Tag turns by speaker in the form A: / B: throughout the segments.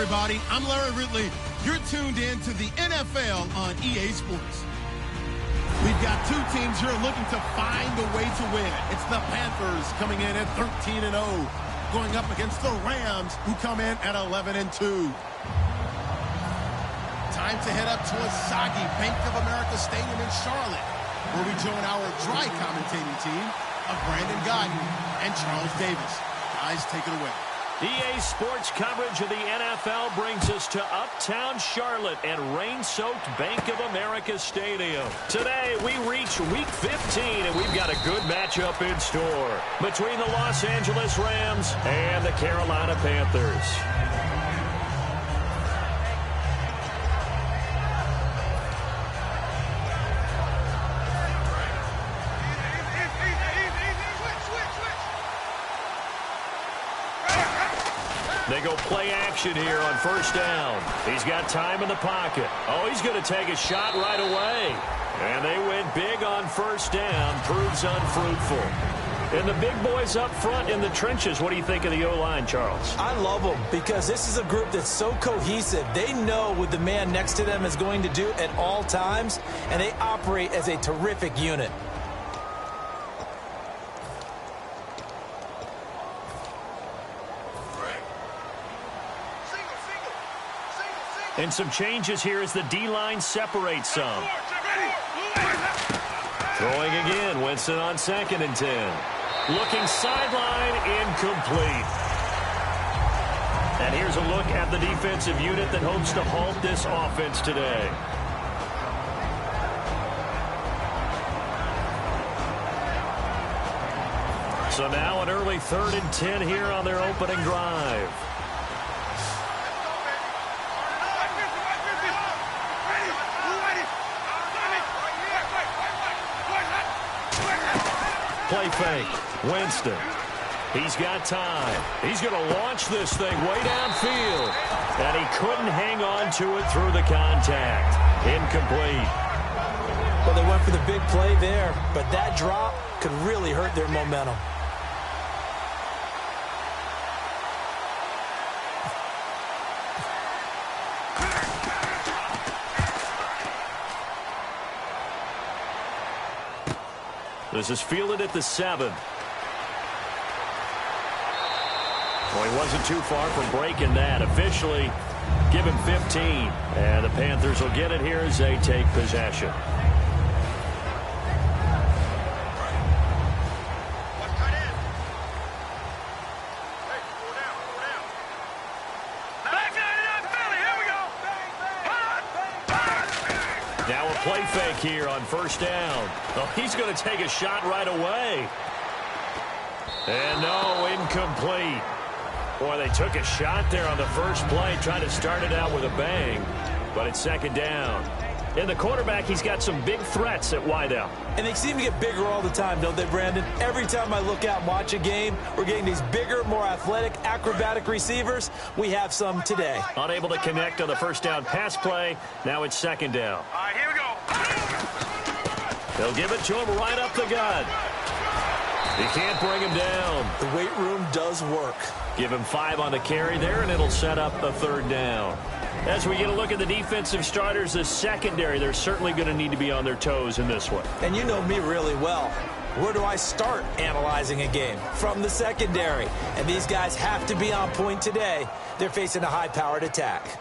A: everybody. I'm Larry Ridley. You're tuned in to the NFL on EA Sports. We've got two teams here looking to find a way to win. It's the Panthers coming in at 13-0, going up against the Rams, who come in at 11-2. Time to head up to a soggy Bank of America Stadium in Charlotte, where we join our dry commentating team of Brandon Godden and Charles Davis. Guys, take it away.
B: EA Sports coverage of the NFL brings us to uptown Charlotte and rain-soaked Bank of America Stadium. Today, we reach Week 15, and we've got a good matchup in store between the Los Angeles Rams and the Carolina Panthers. They go play action here on first down. He's got time in the pocket. Oh, he's going to take a shot right away. And they went big on first down. Proves unfruitful. And the big boys up front in the trenches. What do you think of the O-line, Charles?
C: I love them because this is a group that's so cohesive. They know what the man next to them is going to do at all times, and they operate as a terrific unit.
B: And some changes here as the D-line separates some. Throwing again, Winston on 2nd and 10. Looking sideline, incomplete. And here's a look at the defensive unit that hopes to halt this offense today. So now an early 3rd and 10 here on their opening drive. Play fake. Winston. He's got time. He's going to launch this thing way downfield. And he couldn't hang on to it through the contact. Incomplete.
C: Well, they went for the big play there, but that drop could really hurt their momentum.
B: This is fielded at the 7. Well, he wasn't too far from breaking that. Officially, give him 15. And the Panthers will get it here as they take possession. Now a play fake here on first down. Oh, he's going to take a shot right away. And no, incomplete. Boy, they took a shot there on the first play, trying to start it out with a bang. But it's 2nd down. And the quarterback, he's got some big threats at wideout.
C: And they seem to get bigger all the time, don't they, Brandon? Every time I look out and watch a game, we're getting these bigger, more athletic, acrobatic receivers. We have some today.
B: Unable to connect on the first down pass play. Now it's 2nd down.
D: All right, here we go.
B: They'll give it to him right up the gut. He can't bring him down.
C: The weight room does work.
B: Give him 5 on the carry there, and it'll set up a 3rd down. As we get a look at the defensive starters, the secondary, they're certainly going to need to be on their toes in this one.
C: And you know me really well. Where do I start analyzing a game? From the secondary. And these guys have to be on point today. They're facing a high-powered attack.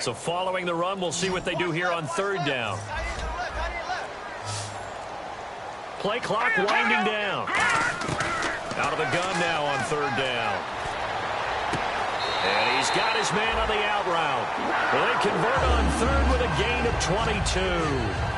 B: So following the run, we'll see what they do here on 3rd down. Play clock winding down. Out of the gun now on 3rd down. And he's got his man on the out route. Well, they convert on 3rd with a gain of 22.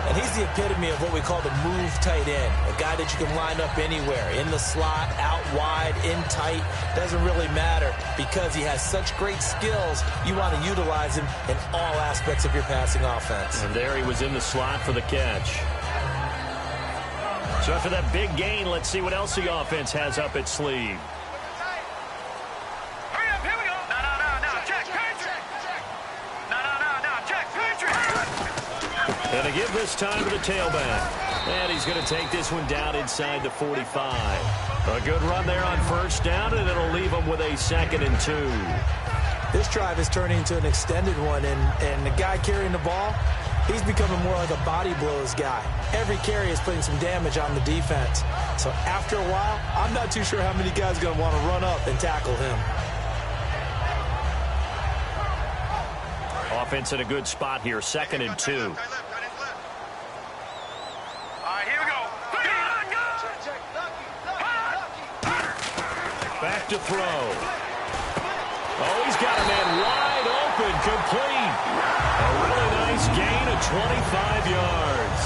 C: And he's the epitome of what we call the move tight end. A guy that you can line up anywhere. In the slot, out wide, in tight. Doesn't really matter because he has such great skills. You want to utilize him in all aspects of your passing offense.
B: And there he was in the slot for the catch. So after that big gain, let's see what else the offense has up its sleeve.
D: Hurry up, here we go. No. Check.
B: And to give this time to the tailback. And he's going to take this one down inside the 45. A good run there on first down, and it'll leave him with a 2nd and 2.
C: This drive is turning into an extended one, and the guy carrying the ball, he's becoming more like a body blows guy. Every carry is putting some damage on the defense. So after a while, I'm not too sure how many guys are going to want to run up and tackle him.
B: Offense in a good spot here, 2nd and 2.
D: All right, here we go.
B: Back to throw. Oh, he's got a man wide open, complete. A really nice gain of 25 yards.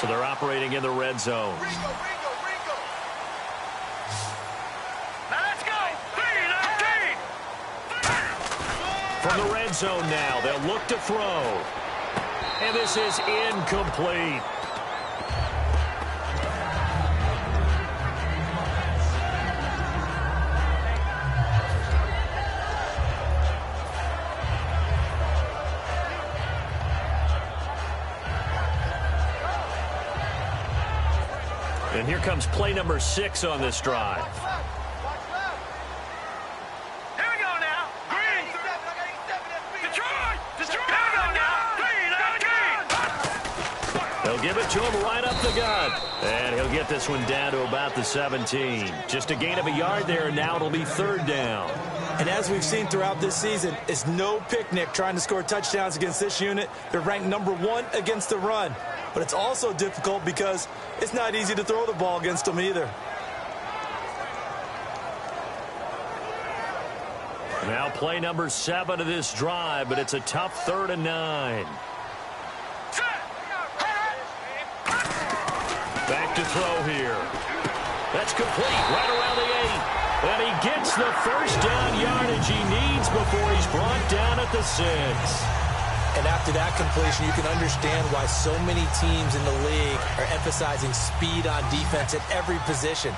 B: So they're operating in the red zone.
D: Now let's go. 3-19.
B: From the red zone now, they'll look to throw. And this is incomplete. And here comes play number 6 on this drive.
D: Here we go now. Green. Detroit. Here we go now. 3-19.
B: They'll give it to him right up the gut. And he'll get this one down to about the 17. Just a gain of a yard there, and now it'll be 3rd down.
C: And as we've seen throughout this season, it's no picnic trying to score touchdowns against this unit. They're ranked number 1 against the run. But it's also difficult because it's not easy to throw the ball against them either.
B: Now play number 7 of this drive, but it's a tough 3rd and 9. Back to throw here. That's complete right around the 8. And he gets the first down yardage he needs before he's brought down at the 6.
C: And after that completion, you can understand why so many teams in the league are emphasizing speed on defense at every position.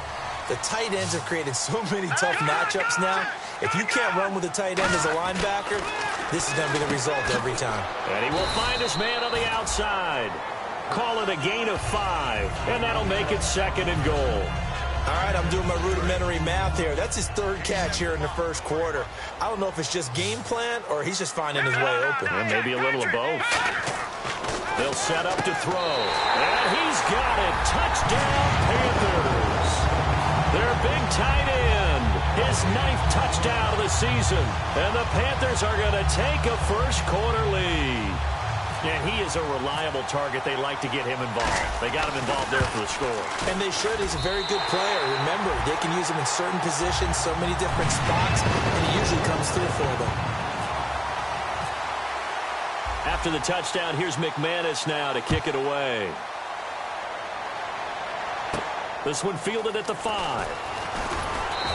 C: The tight ends have created so many tough matchups now. If you can't run with a tight end as a linebacker, this is going to be the result every time.
B: And he will find his man on the outside. Call it a gain of 5, and that'll make it 2nd and goal.
C: All right, I'm doing my rudimentary math here. That's his 3rd catch here in the first quarter. I don't know if it's just game plan or he's just finding his way open.
B: And maybe a little of both. They'll set up to throw. And he's got it. Touchdown, Panthers. Their big tight end. His 9th touchdown of the season. And the Panthers are going to take a first quarter lead. Yeah, he is a reliable target. They like to get him involved. They got him involved there for the score.
C: And they should. He's a very good player. Remember, they can use him in certain positions, so many different spots, and he usually comes through for them.
B: After the touchdown, here's McManus now to kick it away. This one fielded at the 5.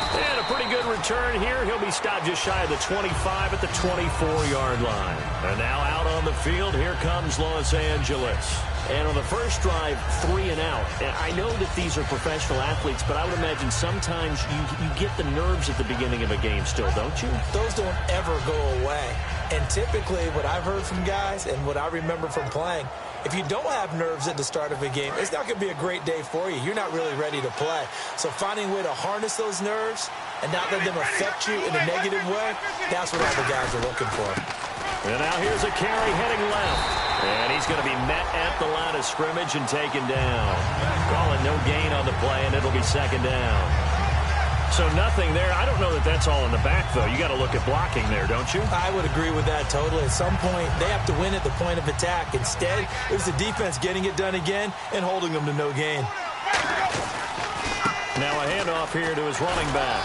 B: And a pretty good return here. He'll be stopped just shy of the 25 at the 24-yard line. And now out on the field, here comes Los Angeles. And on the first drive, 3 and out. And I know that these are professional athletes, but I would imagine sometimes you get the nerves at the beginning of a game still, don't you?
C: Those don't ever go away. And typically what I've heard from guys and what I remember from playing, if you don't have nerves at the start of a game, it's not going to be a great day for you. You're not really ready to play. So finding a way to harness those nerves and not let them affect you in a negative way, that's what all the guys are looking for.
B: And now here's a carry heading left. And he's going to be met at the line of scrimmage and taken down. Calling no gain on the play, and it'll be 2nd down. So nothing there. I don't know that that's all in the back, though. You got to look at blocking there, don't you?
C: I would agree with that totally. At some point, they have to win at the point of attack. Instead, it was the defense getting it done again and holding them to no gain.
B: Now a handoff here to his running back.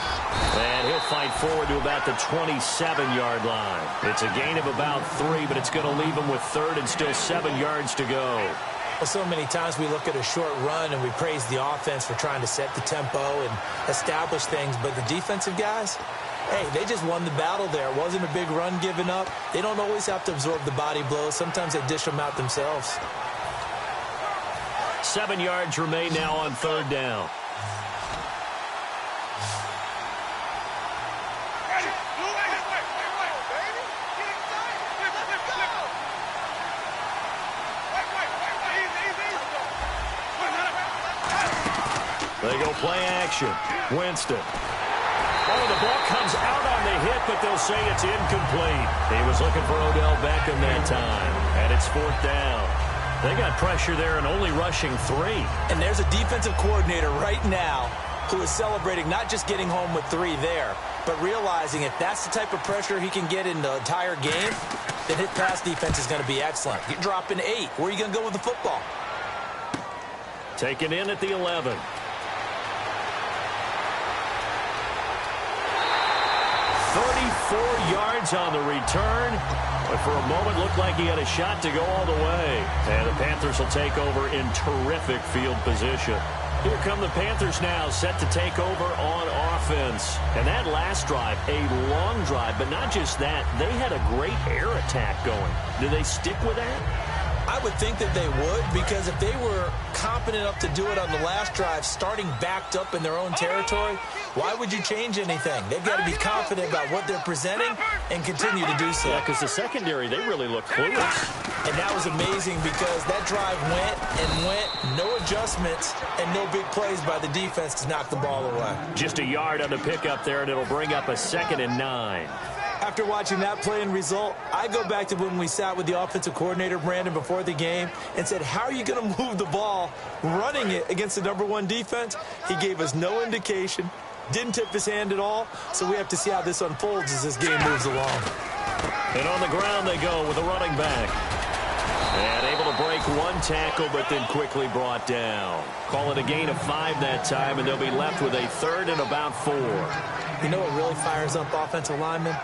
B: And he'll fight forward to about the 27-yard line. It's a gain of about 3, but it's going to leave him with 3rd and still 7 yards to go.
C: Well, so many times we look at a short run and we praise the offense for trying to set the tempo and establish things, but the defensive guys, hey, they just won the battle there. It wasn't a big run given up. They don't always have to absorb the body blows. Sometimes they dish them out themselves.
B: 7 yards remain now on third down. They go play action. Winston. Oh, the ball comes out on the hit, but they'll say it's incomplete. He was looking for Odell Beckham that time, and it's fourth down. They got pressure there and only rushing 3.
C: And there's a defensive coordinator right now who is celebrating not just getting home with 3 there, but realizing if that's the type of pressure he can get in the entire game, then his pass defense is going to be excellent. You're dropping 8. Where are you going to go with the football?
B: Taken in at the 11. 34 yards on the return, but for a moment looked like he had a shot to go all the way. And the Panthers will take over in terrific field position. Here come the Panthers now, set to take over on offense. And that last drive, a long drive, but not just that, they had a great air attack going. Do they stick with that?
C: I would think that they would, because if they were competent enough to do it on the last drive, starting backed up in their own territory, why would you change anything? They've got to be confident about what they're presenting and continue to do so.
B: Yeah, because the secondary, they really look clueless.
C: And that was amazing because that drive went and went, no adjustments, and no big plays by the defense to knock the ball away.
B: Just a yard on the pickup there, and it'll bring up a 2nd and 9.
C: After watching that play and result, I go back to when we sat with the offensive coordinator, Brandon, before the game and said, how are you going to move the ball running it against the #1 defense? He gave us no indication, didn't tip his hand at all, so we have to see how this unfolds as this game moves along.
B: And on the ground they go with a running back. And able to break 1 tackle, but then quickly brought down. Call it a gain of 5 that time, and they'll be left with a 3rd and about 4.
C: You know what really fires up offensive linemen?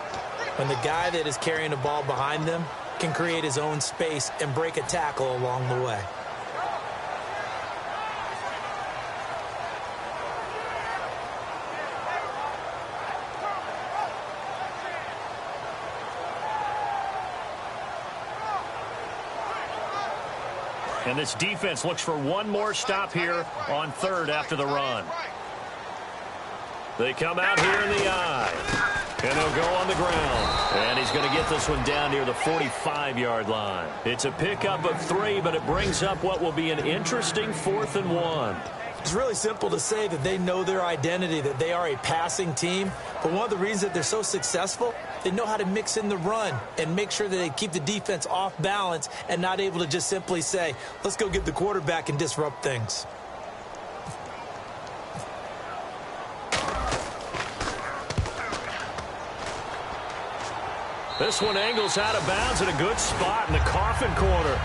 C: When the guy that is carrying the ball behind them can create his own space and break a tackle along the way.
B: And this defense looks for one more stop here on 3rd after the run. They come out here in the eye. And they'll go on the ground. And he's going to get this one down near the 45-yard line. It's a pickup of 3, but it brings up what will be an interesting 4th and 1.
C: It's really simple to say that they know their identity, that they are a passing team. But one of the reasons that they're so successful, they know how to mix in the run and make sure that they keep the defense off balance and not able to just simply say, let's go get the quarterback and disrupt things.
B: This one angles out of bounds at a good spot in the coffin corner.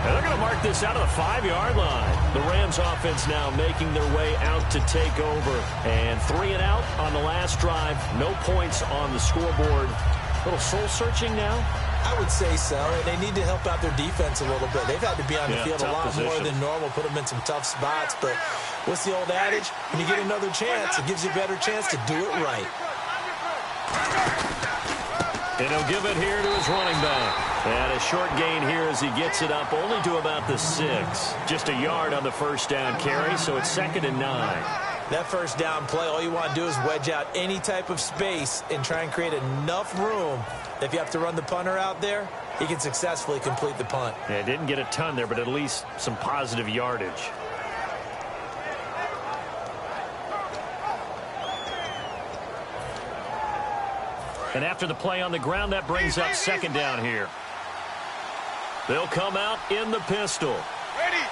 B: And they're going to mark this out of the 5-yard line. The Rams offense now making their way out to take over. And 3 and out on the last drive. No points on the scoreboard. A little soul-searching now?
C: I would say so. And they need to help out their defense a little bit. They've had to be on the field a lot more than normal, put them in some tough spots. But what's the old adage? When you get another chance, it gives you a better chance to do it right.
B: And he'll give it here to his running back. And a short gain here as he gets it up only to about the 6. Just a yard on the first down carry, so it's 2nd and 9.
C: That first down play, all you want to do is wedge out any type of space and try and create enough room that if you have to run the punter out there, he can successfully complete the punt.
B: Yeah, didn't get a ton there, but at least some positive yardage. And after the play on the ground, that brings up 2nd down here. They'll come out in the pistol.
D: Ready.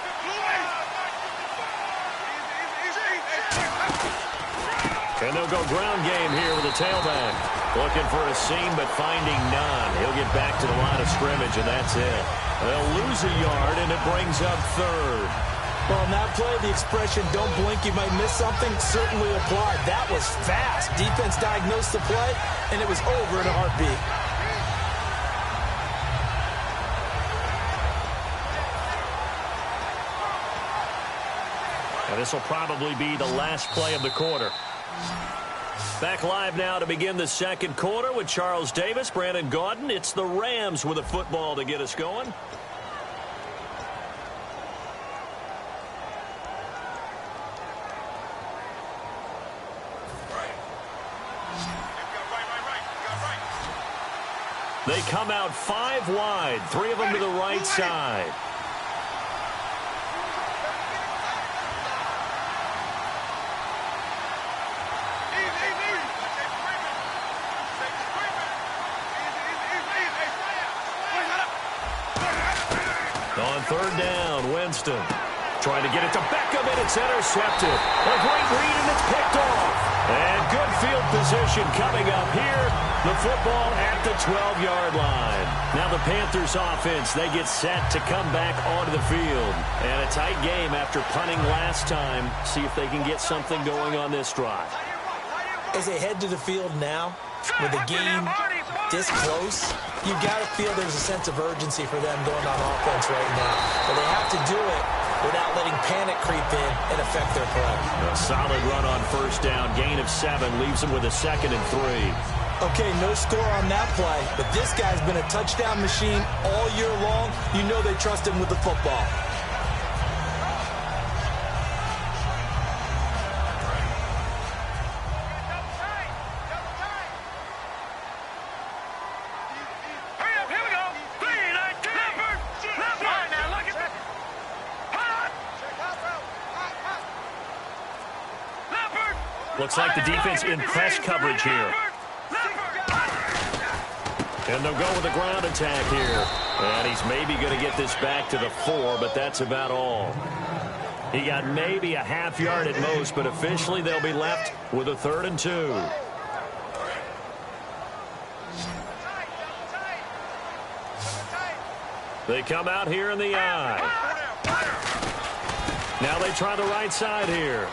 B: And they'll go ground game here with a tailback. Looking for a seam, but finding none. He'll get back to the line of scrimmage, and that's it. They'll lose a yard, and it brings up 3rd.
C: Well, on that play, the expression, don't blink, you might miss something, certainly applied. That was fast. Defense diagnosed the play, and it was over in a heartbeat.
B: And this will probably be the last play of the quarter. Back live now to begin the second quarter with Charles Davis, Brandon Gaudin. It's the Rams with a football to get us going. They come out 5 wide, 3 of them to the right side. On third down, Winston trying to get it to Beckham, and it's intercepted. A great read, and it's picked off. And good field position coming up here. The football at the 12-yard line. Now the Panthers offense, they get set to come back onto the field. And a tight game after punting last time. See if they can get something going on this drive.
C: As they head to the field now, with the game this close, you got to feel there's a sense of urgency for them going on offense right now. But they have to do it without letting panic creep in and affect their play.
B: A solid run on first down. Gain of 7 leaves them with a 2nd and 3.
C: Okay, no score on that play, but this guy's been a touchdown machine all year long. You know they trust him with the football.
B: Looks like the defense in press coverage here. And they'll go with a ground attack here. And he's maybe going to get this back to the 4, but that's about all. He got maybe a half yard at most, but officially they'll be left with a 3rd and 2. They come out here in the I. Now they try the right side here.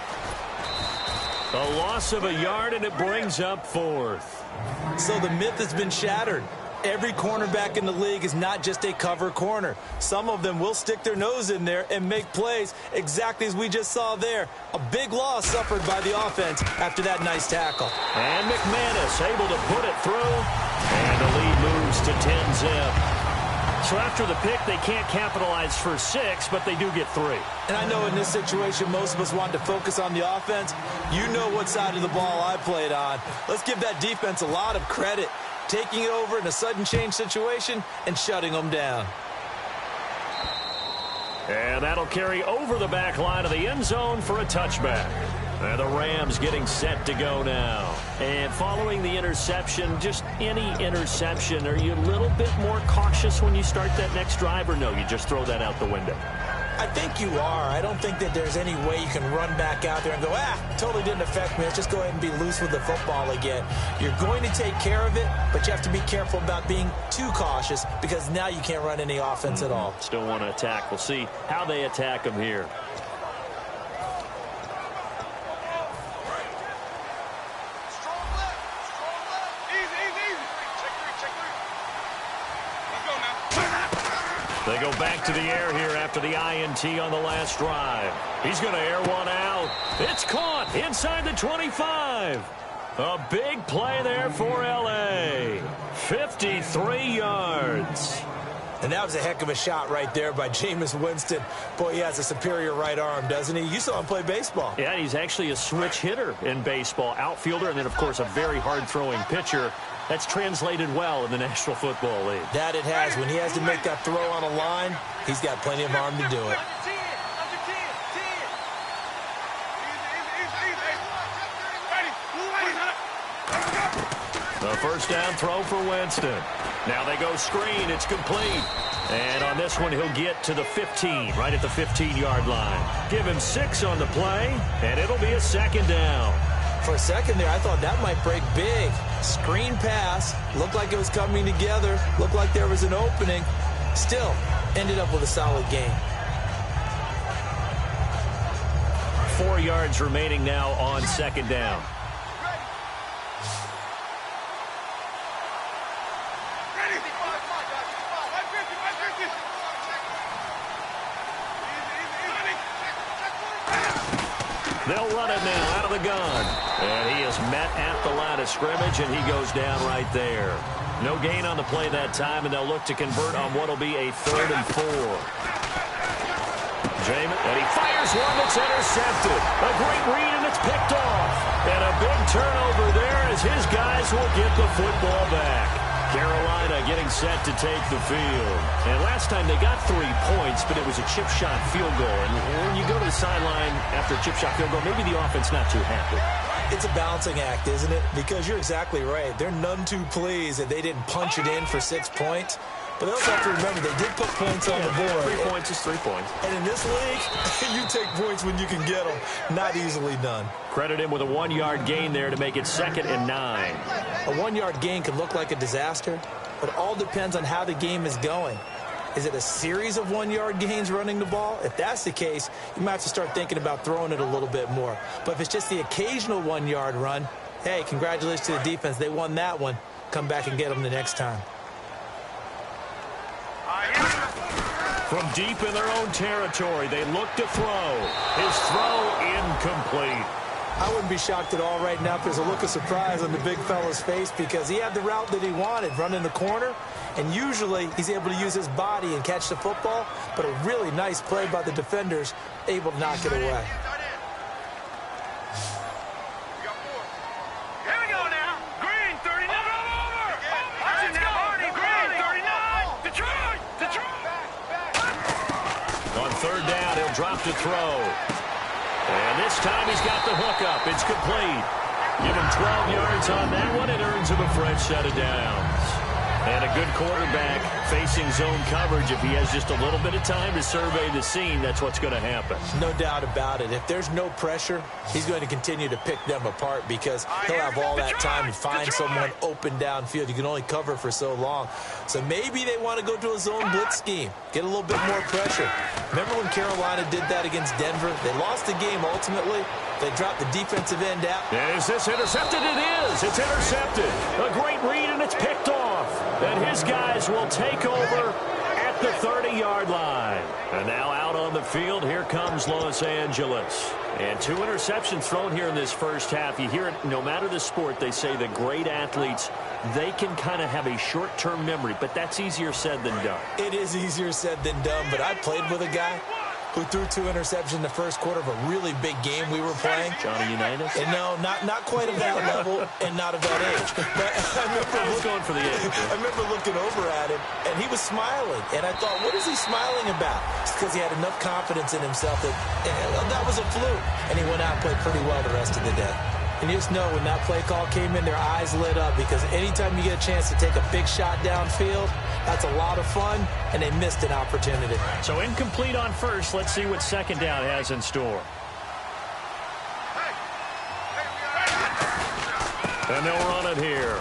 B: A loss of a yard, and it brings up 4th.
C: So the myth has been shattered. Every cornerback in the league is not just a cover corner. Some of them will stick their nose in there and make plays exactly as we just saw there. A big loss suffered by the offense after that nice tackle.
B: And McManus able to put it through. And the lead moves to 10-zip. So after the pick, they can't capitalize for 6, but they do get 3.
C: And I know in this situation, most of us want to focus on the offense. You know what side of the ball I played on. Let's give that defense a lot of credit, taking it over in a sudden change situation and shutting them down.
B: And that'll carry over the back line of the end zone for a touchback. And the Rams getting set to go now. And following the interception, just any interception, are you a little bit more cautious when you start that next drive, or no, you just throw that out the window?
C: I think you are. I don't think that there's any way you can run back out there and go, totally didn't affect me. Let's just go ahead and be loose with the football again. You're going to take care of it, but you have to be careful about being too cautious because now you can't run any offense at all.
B: Still want to attack. We'll see how they attack them here. They go back to the air here after the INT on the last drive. He's going to air one out. It's caught inside the 25. A big play there for L.A. 53 yards.
C: And that was a heck of a shot right there by Jameis Winston. Boy, he has a superior right arm, doesn't he? You saw him play baseball.
B: Yeah, he's actually a switch hitter in baseball. Outfielder, and then, of course, a very hard-throwing pitcher. That's translated well in the National Football League.
C: That it has. When he has to make that throw on a line, he's got plenty of arm to do it.
B: The first down throw for Winston. Now they go screen. It's complete. And on this one, he'll get to the 15, right at the 15-yard line. Give him 6 on the play, and it'll be a 2nd down.
C: For a second there, I thought that might break big. Screen pass. Looked like it was coming together. Looked like there was an opening. Still, ended up with a solid game.
B: 4 yards remaining now on 2nd down. They'll run it now out of the gun. And he is met at the line of scrimmage, and he goes down right there. No gain on the play that time, and they'll look to convert on what will be a 3rd and 4. Jamin, and he fires one that's intercepted. A great read, and it's picked off. And a big turnover there as his guys will get the football back. Carolina getting set to take the field. And last time they got 3 points, but it was a chip shot field goal. And when you go to the sideline after a chip shot field goal, maybe the offense not too happy.
C: It's a balancing act, isn't it? Because you're exactly right. They're none too pleased that they didn't punch it in for 6 points. But they also have to remember they did put points on the board.
B: 3 points is 3 points.
C: And in this league, you take points when you can get them. Not easily done.
B: Credit him with a 1-yard gain there to make it 2nd and 9.
C: A 1-yard gain can look like a disaster, but it all depends on how the game is going. Is it a series of 1-yard gains running the ball? If that's the case, you might have to start thinking about throwing it a little bit more. But if it's just the occasional 1-yard run, hey, congratulations to the defense. They won that one. Come back and get them the next time.
B: From deep in their own territory, they look to throw. His throw incomplete.
C: I wouldn't be shocked at all right now if there's a look of surprise on the big fella's face because he had the route that he wanted, running the corner, and usually he's able to use his body and catch the football, but a really nice play by the defenders, able to knock it away.
D: Here we go now. Green, 39. Watch it now, Hardy. Green, 39. Detroit.
B: On 3rd down, he'll drop to throw. And this time he's got the hook up. It's complete. Give him 12 yards on that one. It earns him a fresh set of downs. And a good quarterback facing zone coverage. If he has just a little bit of time to survey the scene, that's what's going to happen.
C: No doubt about it. If there's no pressure, he's going to continue to pick them apart because he'll have all that time to find someone open downfield. You can only cover for so long. So maybe they want to go to a zone blitz scheme, get a little bit more pressure. Remember when Carolina did that against Denver? They lost the game ultimately. They dropped the defensive end out.
B: Is this intercepted? It is. It's intercepted. A great read, and it's picked off. And his guys will take over at the 30-yard line. And now out on the field, here comes Los Angeles. And 2 interceptions thrown here in this first half. You hear it, no matter the sport, they say the great athletes, they can kind of have a short-term memory, but that's easier said than done.
C: It is easier said than done, but I played with a guy who threw 2 interceptions in the first quarter of a really big game we were playing.
B: Johnny Unitas?
C: And no, not quite of that level and not of that age. But I
B: was going for the age.
C: I remember looking over at him, and he was smiling. And I thought, what is he smiling about? It's because he had enough confidence in himself that was a fluke. And he went out and played pretty well the rest of the day. And you just know when that play call came in, their eyes lit up because anytime you get a chance to take a big shot downfield, that's a lot of fun, and they missed an opportunity.
B: So incomplete on first. Let's see what 2nd down has in store. And they'll run it here.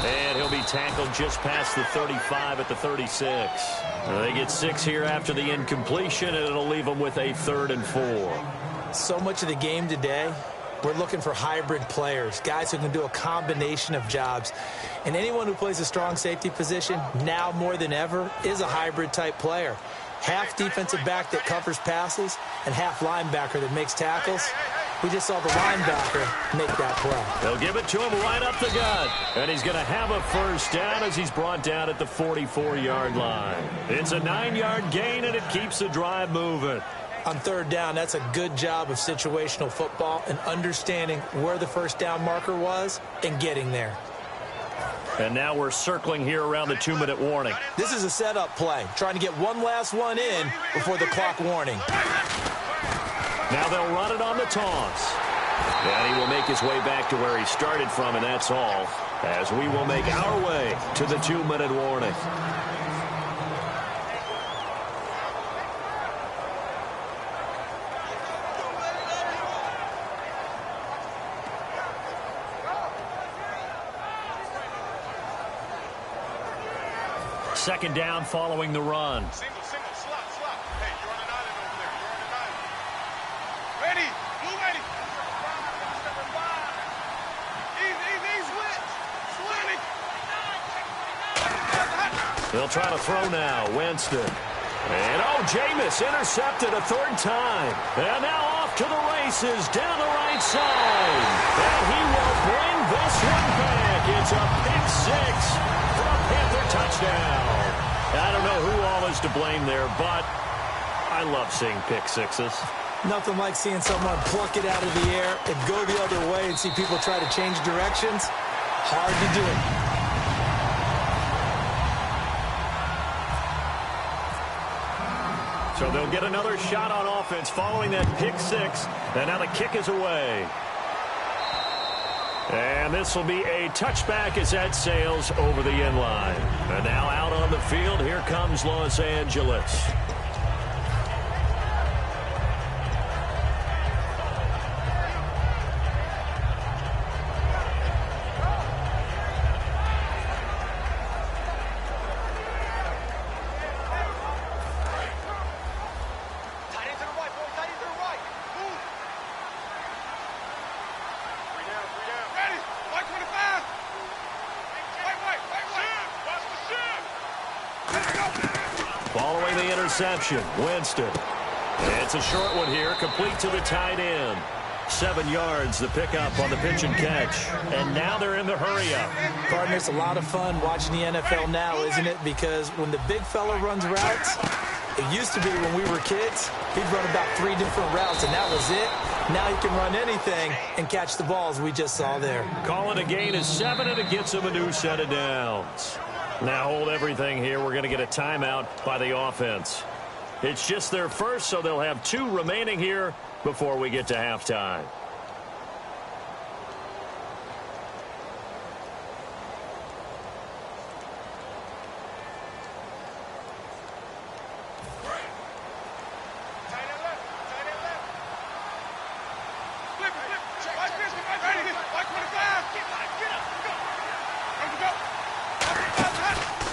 B: And he'll be tackled just past the 35 at the 36. They get 6 here after the incompletion, and it'll leave them with a 3rd and 4.
C: So much of the game today, we're looking for hybrid players, guys who can do a combination of jobs. And anyone who plays a strong safety position, now more than ever, is a hybrid-type player. Half defensive back that covers passes and half linebacker that makes tackles. We just saw the linebacker make that play.
B: They'll give it to him right up the gut. And he's going to have a first down as he's brought down at the 44-yard line. It's a 9-yard gain, and it keeps the drive moving.
C: On 3rd down, that's a good job of situational football and understanding where the first down marker was and getting there.
B: And now we're circling here around the 2-minute warning.
C: This is a setup play, trying to get one last one in before the clock warning.
B: Now they'll run it on the toss. And he will make his way back to where he started from, and that's all, as we will make our way to the 2-minute warning. Second down following the run.
D: Single, slot. Hey, you're on an island over there. Ready, blue ready. Easy, switch.
B: They'll try to throw now. Winston. And, Jameis intercepted a 3rd time. And now off off to the races down the right side. And he will bring this one back. It's a pick six for a Panther touchdown. I don't know who all is to blame there, but I love seeing pick sixes.
C: Nothing like seeing someone pluck it out of the air and go the other way and see people try to change directions. Hard to do it.
B: So they'll get another shot on offense following that pick six. And now the kick is away. And this will be a touchback as that sails over the end line. And now out on the field, here comes Los Angeles. Following the interception, Winston. It's a short one here, complete to the tight end. 7 yards, the pickup on the pitch and catch. And now they're in the hurry-up.
C: Partner, it's a lot of fun watching the NFL now, isn't it? Because when the big fella runs routes, it used to be when we were kids, he'd run about 3 different routes, and that was it. Now he can run anything and catch the balls we just saw there.
B: Calling a gain of 7, and it gets him a new set of downs. Now hold everything here. We're going to get a timeout by the offense. It's just their first, so they'll have 2 remaining here before we get to halftime.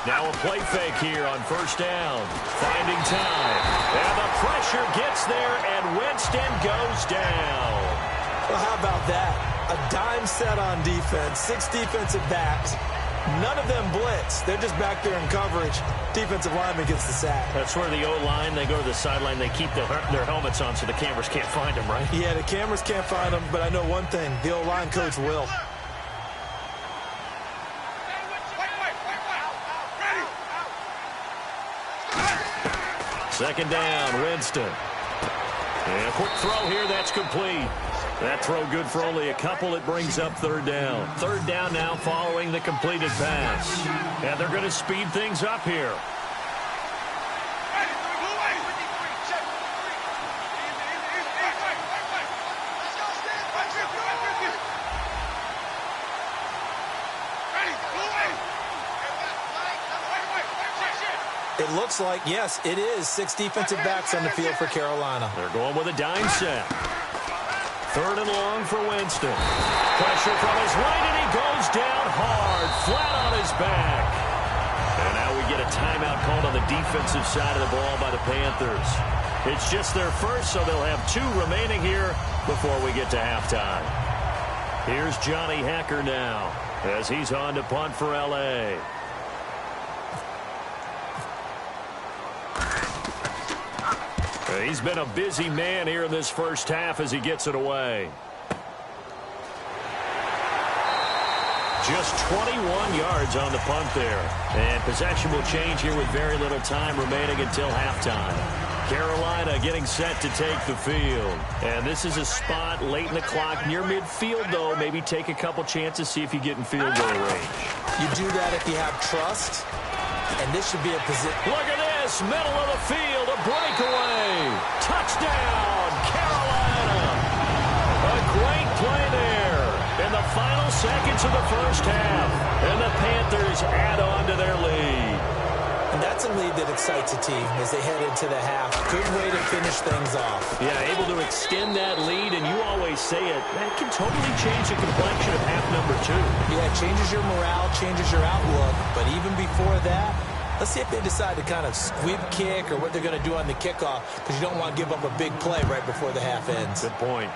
B: Now a play fake here on first down. Finding time. And the pressure gets there, and Winston goes down.
C: Well, how about that? A dime set on defense. 6 defensive backs. None of them blitz. They're just back there in coverage. Defensive lineman gets the sack.
B: That's where the O-line, they go to the sideline, they keep their helmets on so the cameras can't find them, right?
C: Yeah, the cameras can't find them, but I know one thing. The O-line coach will.
B: Second down, Winston. And a quick throw here, that's complete. That throw good for only a couple. It brings up third down. Third down now following the completed pass. And they're going to speed things up here.
C: It looks like, yes, it is 6 defensive backs on the field for Carolina.
B: They're going with a dime set. Third and long for Winston. Pressure from his right, and he goes down hard, flat on his back. And now we get a timeout called on the defensive side of the ball by the Panthers. It's just their first, so they'll have 2 remaining here before we get to halftime. Here's Johnny Hacker now as he's on to punt for L.A. He's been a busy man here in this first half as he gets it away. Just 21 yards on the punt there. And possession will change here with very little time remaining until halftime. Carolina getting set to take the field. And this is a spot late in the clock near midfield, though. Maybe take a couple chances, see if you get in field goal range.
C: You do that if you have trust. And this should be a position.
B: Look at this, middle of the field, a breakaway. Touchdown, Carolina. A great play there in the final seconds of the first half. And the Panthers add on to their lead.
C: And that's a lead that excites a team as they head into the half. Good way to finish things off.
B: Yeah, able to extend that lead, and you always say it, that can totally change the complexion of half number 2.
C: Yeah, it changes your morale, changes your outlook. But even before that, let's see if they decide to kind of squib kick or what they're going to do on the kickoff, because you don't want to give up a big play right before the half ends.
B: Good point.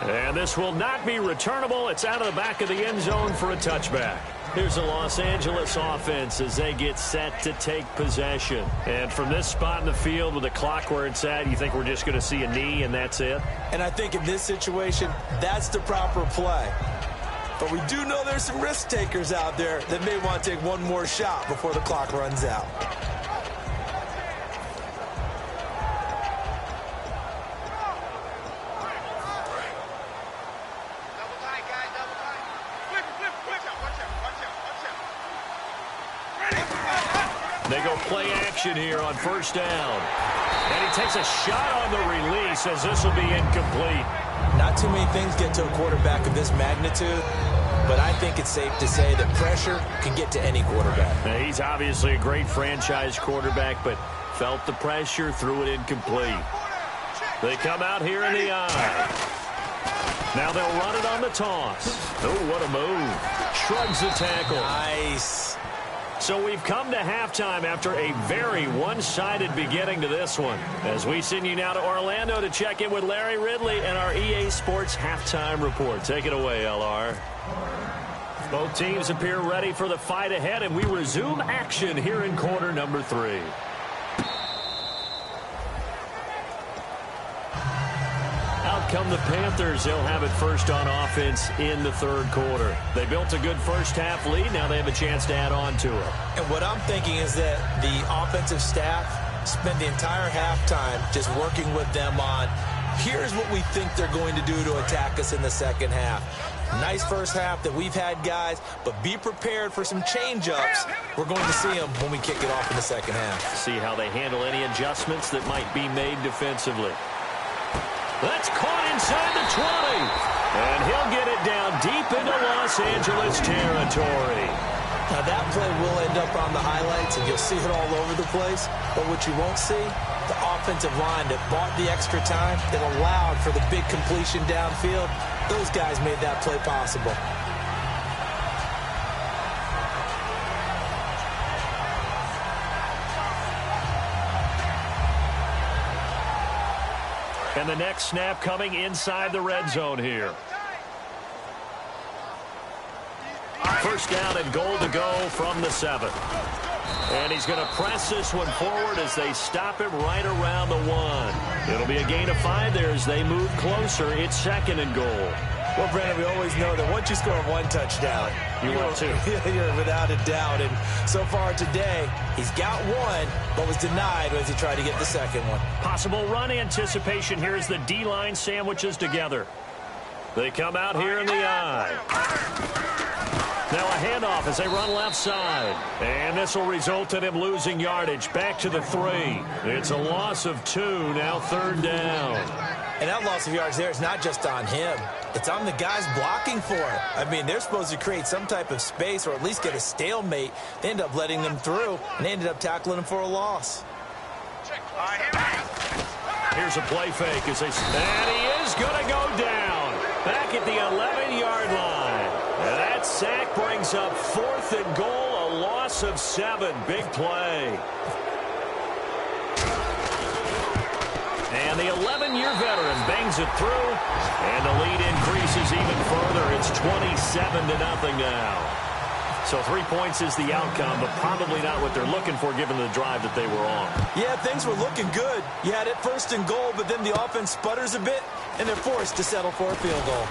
B: And this will not be returnable. It's out of the back of the end zone for a touchback. Here's the Los Angeles offense as they get set to take possession. And from this spot in the field with the clock where it's at, you think we're just going to see a knee and that's it?
C: And I think in this situation, that's the proper play. But we do know there's some risk takers out there that may want to take one more shot before the clock runs out.
B: They go play action here on first down. And he takes a shot on the release as this will be incomplete.
C: Not too many things get to a quarterback of this magnitude, but I think it's safe to say that pressure can get to any quarterback.
B: Now, he's obviously a great franchise quarterback, but felt the pressure, threw it incomplete. They come out here in the eye. Now they'll run it on the toss. Oh, what a move. Shrugs the tackle.
C: Nice.
B: So we've come to halftime after a very one-sided beginning to this one. As we send you now to Orlando to check in with Larry Ridley and our EA Sports Halftime Report. Take it away, LR. Both teams appear ready for the fight ahead, and we resume action here in quarter number 3. Out come the Panthers. They'll have it first on offense in the third quarter. They built a good first half lead. Now they have a chance to add on to it.
C: And what I'm thinking is that the offensive staff spent the entire halftime just working with them on, here's what we think they're going to do to attack us in the second half. Nice first half that we've had, guys, but be prepared for some change-ups. We're going to see them when we kick it off in the second half.
B: See how they handle any adjustments that might be made defensively. That's caught inside the 20. And he'll get it down deep into Los Angeles territory.
C: Now that play will end up on the highlights, and you'll see it all over the place. But what you won't see, the offensive line that bought the extra time, that allowed for the big completion downfield, those guys made that play possible.
B: And the next snap coming inside the red zone here. First down and goal to go from the 7. And he's going to press this one forward as they stop him right around the 1. It'll be a gain of 5 there as they move closer. It's second and goal.
C: Well, Brandon, we always know that once you score one touchdown,
B: you will too.
C: You're without a doubt. And so far today, he's got one, but was denied as he tried to get the second one.
B: Possible run anticipation here as the D-line sandwiches together. They come out here in the eye. Now a handoff as they run left side. And this will result in him losing yardage back to the 3. It's a loss of 2, now third down.
C: And that loss of yards there is not just on him. It's on the guys blocking for him. I mean, they're supposed to create some type of space or at least get a stalemate. They end up letting them through, and they ended up tackling him for a loss.
B: Here's a play fake as they... And he is going to go down back at the 11-yard line. And that sack brings up 4th and goal, a loss of 7. Big play. And the 11-year veteran bangs it through, and the lead increases even further. It's 27-0 now. So 3 points is the outcome, but probably not what they're looking for given the drive that they were on.
C: Yeah, things were looking good. You had it first and goal, but then the offense sputters a bit, and they're forced to settle for a field goal.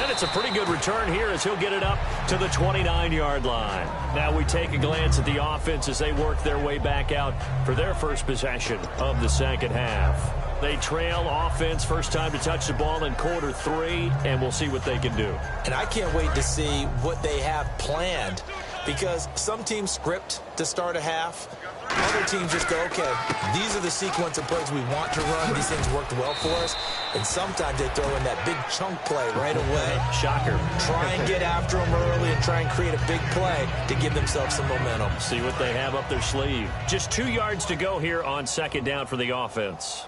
B: And it's a pretty good return here as he'll get it up to the 29-yard line. Now we take a glance at the offense as they work their way back out for their first possession of the second half. They trail offense, first time to touch the ball in quarter 3, and we'll see what they can do.
C: And I can't wait to see what they have planned, because some teams script to start a half. Other teams just go, okay, these are the sequence of plays we want to run. These things worked well for us. And sometimes they throw in that big chunk play right away.
B: Shocker.
C: Try and get after them early and try and create a big play to give themselves some momentum.
B: See what they have up their sleeve. Just 2 yards to go here on second down for the offense.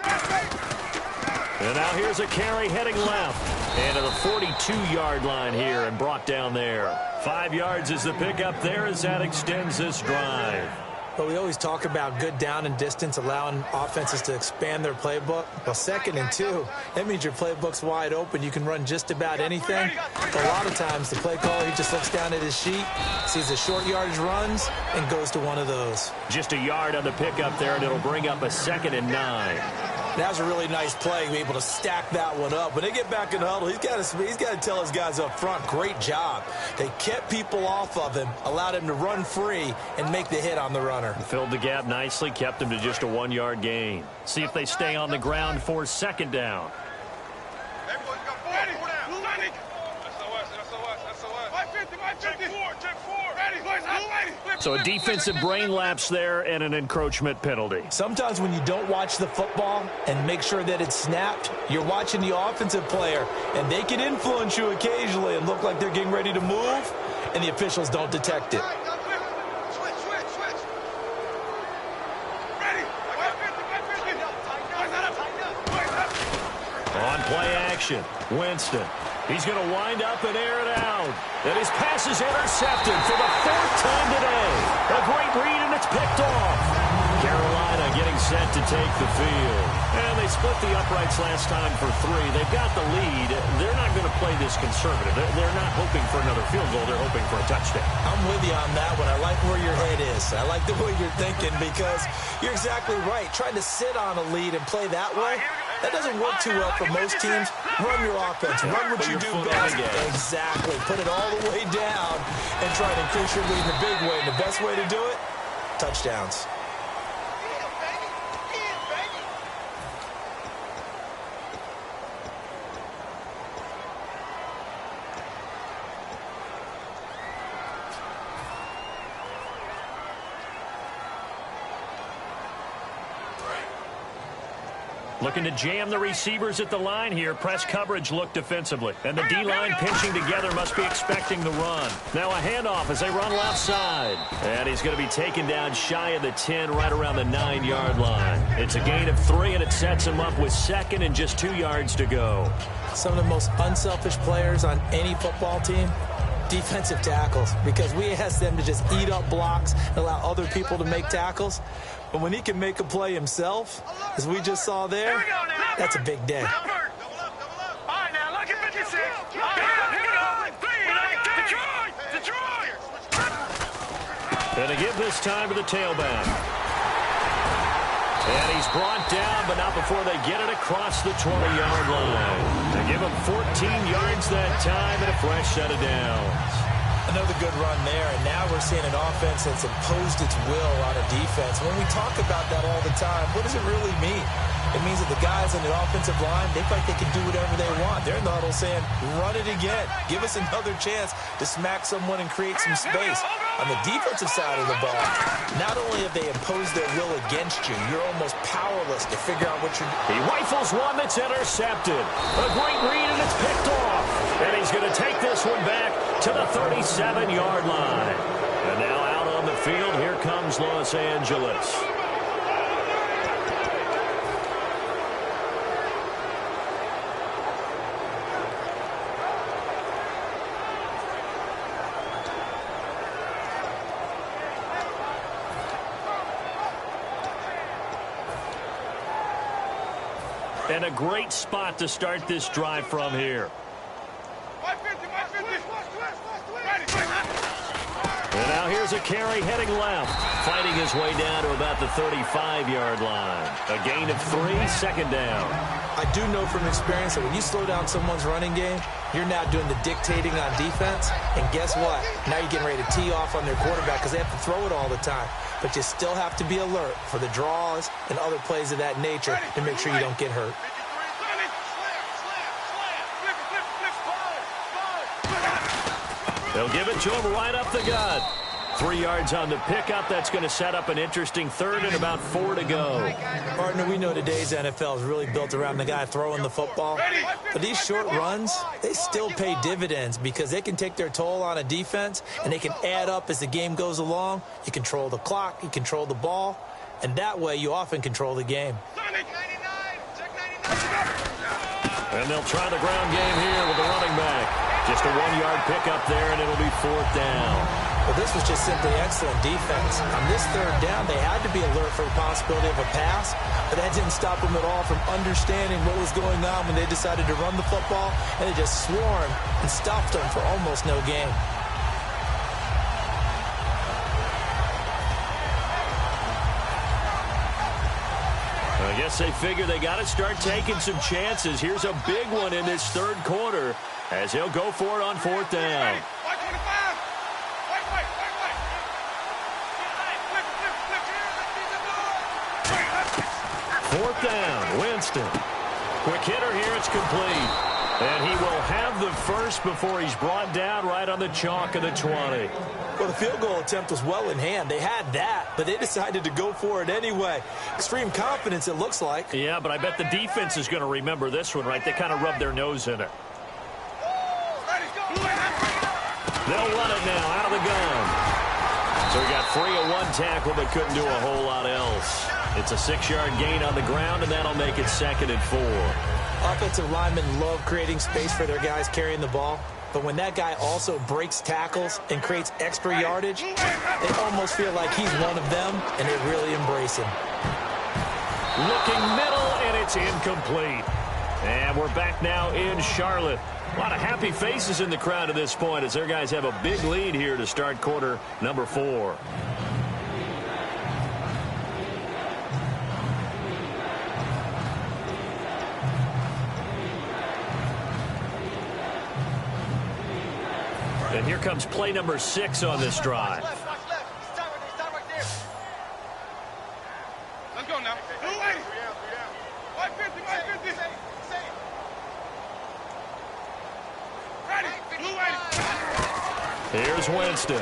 B: And now here's a carry heading left. And to the 42-yard line here and brought down there. 5 yards is the pickup there as that extends this drive.
C: But we always talk about good down and distance, allowing offenses to expand their playbook. Well, 2nd and 2, that means your playbook's wide open. You can run just about anything. But a lot of times, the play caller, he just looks down at his sheet, sees the short yardage runs, and goes to one of those.
B: Just a yard on the pickup there, and it'll bring up a 2nd and 9.
C: That was a really nice play, to be able to stack that one up. When they get back in the huddle, he's got to tell his guys up front, great job. They kept people off of him, allowed him to run free, and make the hit on the runner.
B: Filled the gap nicely, kept him to just a 1-yard gain. See if they stay on the ground for 2nd down. So a defensive brain lapse there and an encroachment penalty.
C: Sometimes when you don't watch the football and make sure that it's snapped, you're watching the offensive player, and they can influence you occasionally and look like they're getting ready to move, and the officials don't detect it.
B: On play action, Winston. He's going to wind up and air it out. And his pass is intercepted for the 4th time today. A great read, and it's picked off. Carolina getting set to take the field. And they split the uprights last time for 3. They've got the lead. They're not going to play this conservative. They're not hoping for another field goal. They're hoping for a touchdown.
C: I'm with you on that one. I like where your head is. I like the way you're thinking because you're exactly right. Trying to sit on a lead and play that way, that doesn't work too well for most teams. Run your offense. Run what you do best. Exactly. Put it all the way down and try to increase your lead in a big way. And the best way to do it, touchdowns.
B: Looking to jam the receivers at the line here. Press coverage look defensively. And the D-line pinching together must be expecting the run. Now a handoff as they run left side. And he's going to be taken down shy of the 10, right around the 9-yard line. It's a gain of 3, and it sets him up with 2nd and just 2 yards to go.
C: Some of the most unselfish players on any football team, defensive tackles, because we ask them to just eat up blocks and allow other people to make tackles. But when he can make a play himself, as we just saw there, that's a big day.
D: All right, now look at 56. Here we go. Detroit.
B: And to give this time to the tailback. And he's brought down, but not before they get it across the 20-yard line. They give him 14 yards that time and a fresh set of downs.
C: Another good run there, and now we're seeing an offense that's imposed its will on a defense. When we talk about that all the time, what does it really mean? It means that the guys on the offensive line, they feel like they can do whatever they want. They're in the huddle saying, run it again. Give us another chance to smack someone and create some space. On the defensive side of the ball, not only have they imposed their will against you, you're almost powerless to figure out what you're doing.
B: He rifles one that's intercepted. A great read, and it's picked off. And he's going to take this one back to the 37-yard line. And now out on the field, here comes Los Angeles. And a great spot to start this drive from here. And now here's a carry heading left, fighting his way down to about the 35-yard line. A gain of 3, 2nd down.
C: I do know from experience that when you slow down someone's running game, you're now doing the dictating on defense. And guess what? Now you're getting ready to tee off on their quarterback because they have to throw it all the time. But you still have to be alert for the draws and other plays of that nature to make sure you don't get hurt.
B: They'll give it to him right up the gut. 3 yards on the pickup. That's going to set up an interesting 3rd and about 4 to go.
C: Partner, we know today's NFL is really built around the guy throwing the football. But these short runs, they still pay dividends because they can take their toll on a defense and they can add up as the game goes along. You control the clock, you control the ball, and that way you often control the game.
B: And they'll try the ground game here with the running back. Just a 1-yard pickup there, and it'll be 4th down.
C: Well, this was just simply excellent defense. On this third down, they had to be alert for the possibility of a pass, but that didn't stop them at all from understanding what was going on when they decided to run the football, and they just swarmed and stuffed them for almost no gain.
B: I guess they figure they got to start taking some chances. Here's a big one in this third quarter as he'll go for it on fourth down. Fourth down, Winston. Quick hitter here, it's complete. And he will have the first before he's brought down right on the chalk of the 20.
C: Well, the field goal attempt was well in hand. They had that, but they decided to go for it anyway. Extreme confidence, it looks like.
B: Yeah, but I bet the defense is going to remember this one, right? They kind of rubbed their nose in it. They'll run it now out of the gun. So he got free of one tackle, but couldn't do a whole lot else. It's a 6-yard gain on the ground, and that'll make it 2nd and 4.
C: Offensive linemen love creating space for their guys carrying the ball, but when that guy also breaks tackles and creates extra yardage, they almost feel like he's one of them, and they really embrace him.
B: Looking middle, and it's incomplete. And we're back now in Charlotte. A lot of happy faces in the crowd at this point as their guys have a big lead here to start quarter number 4. And here comes play number 6 on this drive.
D: Let's go now.
B: Here's Winston.